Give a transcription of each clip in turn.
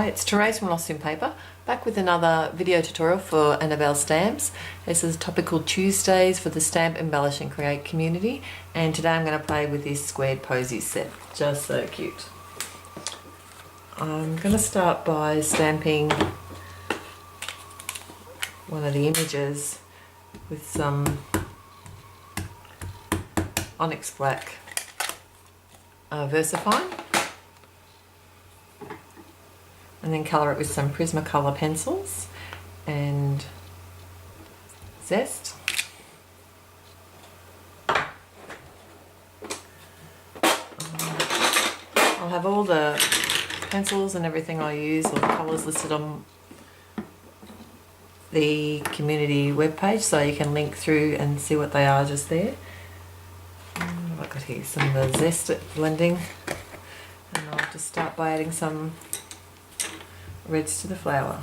Hi, it's Therese from Lostinpaper, back with another video tutorial for AnnaBelle Stamps. This is Topical Tuesdays for the Stamp Embellish and Create community, and today I'm going to play with this squared Posies set. Just so cute. I'm going to start by stamping one of the images with some Onyx Black VersaFine, and then colour it with some Prismacolor pencils and zest. I'll have all the pencils and everything I use, all the colours listed on the community webpage, so you can link through and see what they are just there. What have I got here? Some of the zest blending, and I'll just start by adding some reds to the flower.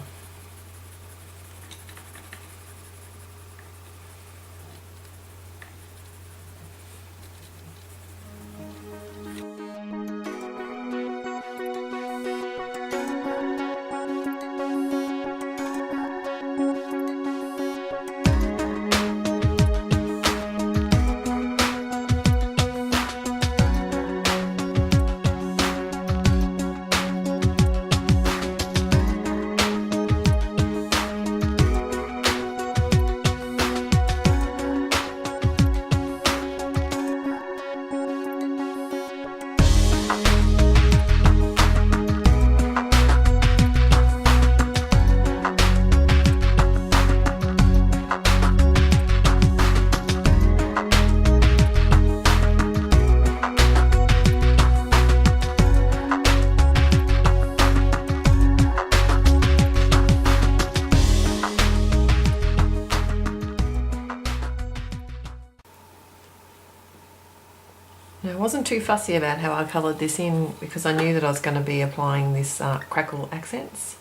Now, I wasn't too fussy about how I coloured this in because I knew that I was going to be applying this Crackle accents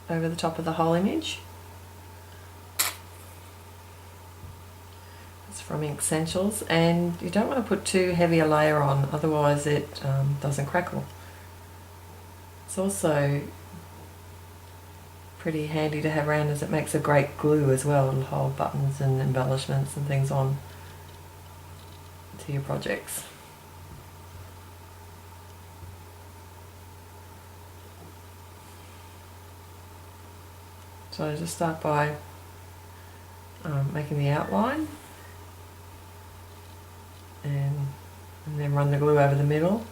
over the top of the whole image. It's from Ink Essentials, and you don't want to put too heavy a layer on, otherwise it doesn't crackle. It's also pretty handy to have around as it makes a great glue as well and hold buttons and embellishments and things on to your projects. So I just start by making the outline and then run the glue over the middle.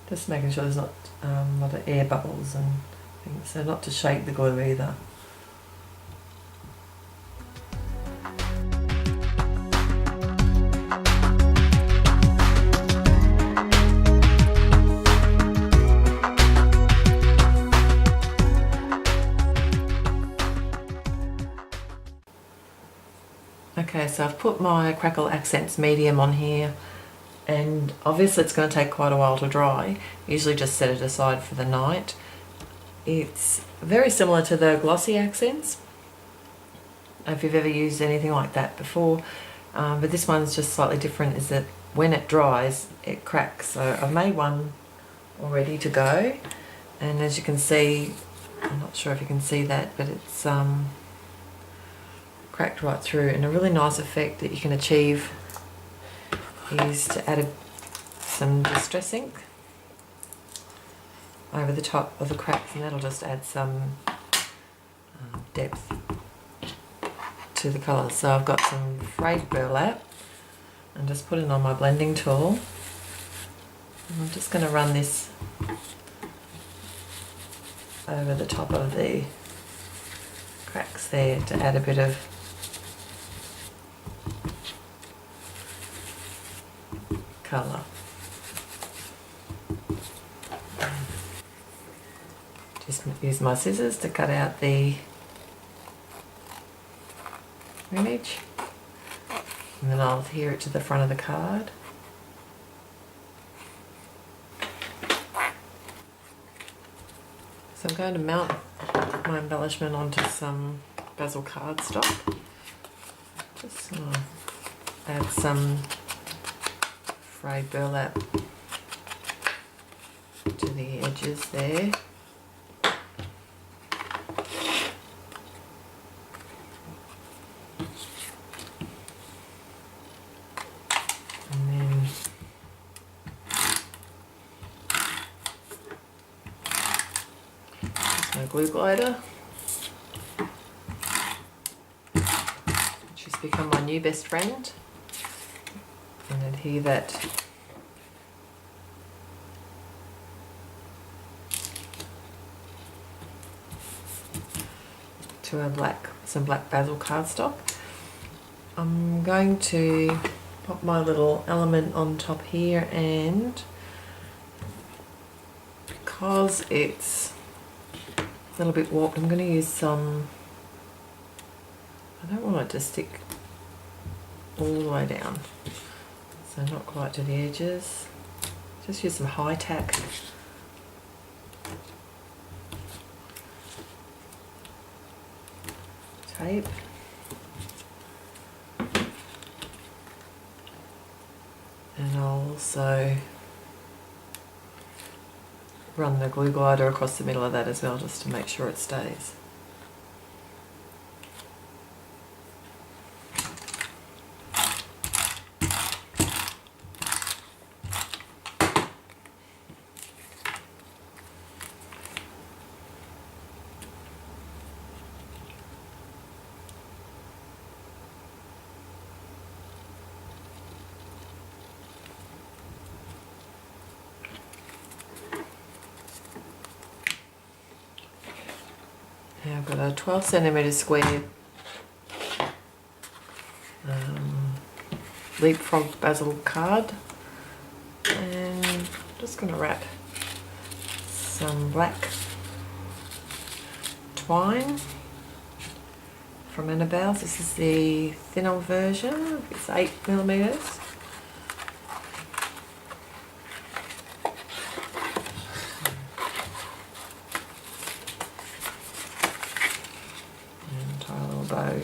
Just making sure there's not a lot of air bubbles and things, so not to shake the glue either. Okay, so I've put my Crackle Accents medium on here, and obviously it's going to take quite a while to dry. Usually just set it aside for the night. It's very similar to the glossy accents, if you've ever used anything like that before, but this one's just slightly different, is that when it dries it cracks. So I've made one all ready to go, and as you can see, I'm not sure if you can see that, but it's cracked right through, and a really nice effect that you can achieve is to add some distress ink over the top of the cracks, and that'll just add some depth to the colours. So I've got some frayed burlap and just put it on my blending tool, and I'm just going to run this over the top of the cracks there to add a bit of colour. Just use my scissors to cut out the image, and then I'll adhere it to the front of the card. So I'm going to mount my embellishment onto some bezel cardstock. Just add some frayed burlap to the edges there. And then just my glue glider, which has become my new best friend, and adhere that to some black basil cardstock. I'm going to pop my little element on top here, and because it's a little bit warped, I'm going to use some, I don't want it to stick all the way down, so not quite to the edges. Just use some high tack. Tape. And I'll also run the glue glider across the middle of that as well, just to make sure it stays. Now I've got a 12cm square leapfrog basil card, and I'm just going to wrap some black twine from AnnaBelle. This is the thinner version, it's 8mm. Bow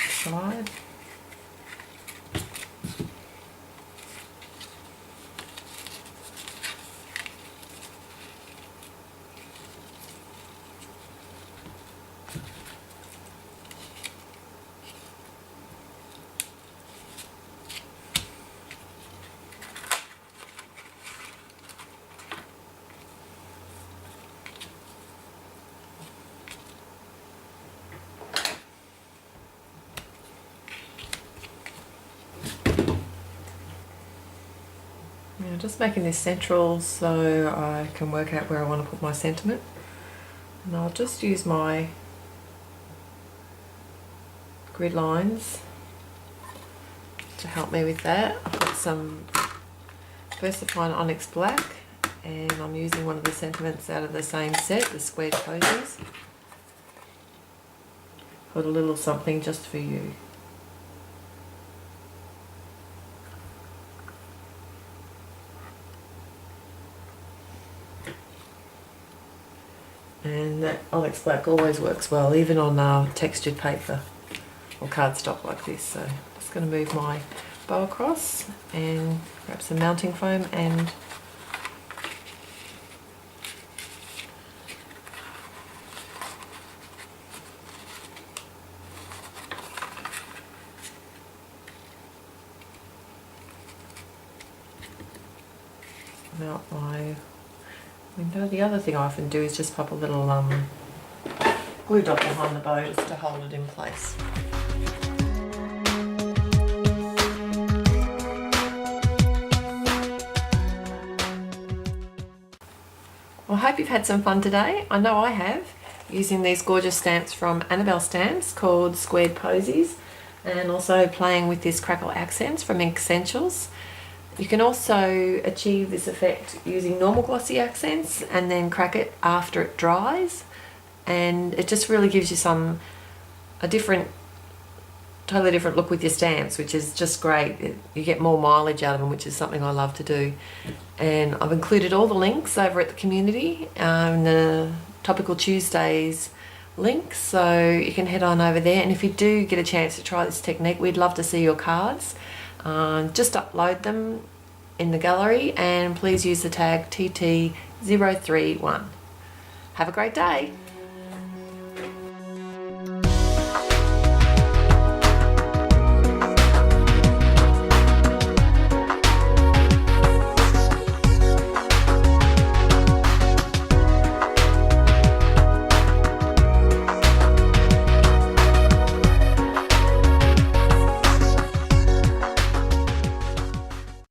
side. Now just making this central so I can work out where I want to put my sentiment, and I'll just use my grid lines to help me with that. I've got some VersaFine Onyx Black, and I'm using one of the sentiments out of the same set, the Squared Posies. Put a little something just for you. And that Onyx Black always works well, even on textured paper or cardstock like this. So I'm just going to move my bow across and grab some mounting foam and mount my window. The other thing I often do is just pop a little glue dot behind the bow just to hold it in place. Well, I hope you've had some fun today. I know I have, using these gorgeous stamps from AnnaBelle Stamps called Squared Posies, and also playing with this Crackle accents from Ink Essentials. You can also achieve this effect using normal glossy accents and then crack it after it dries, and it just really gives you totally different look with your stamps, which is just great. You get more mileage out of them, which is something I love to do. And I've included all the links over at the community, the Topical Tuesdays link, so you can head on over there. And if you do get a chance to try this technique, we'd love to see your cards. just upload them in the gallery and please use the tag TT031. Have a great day.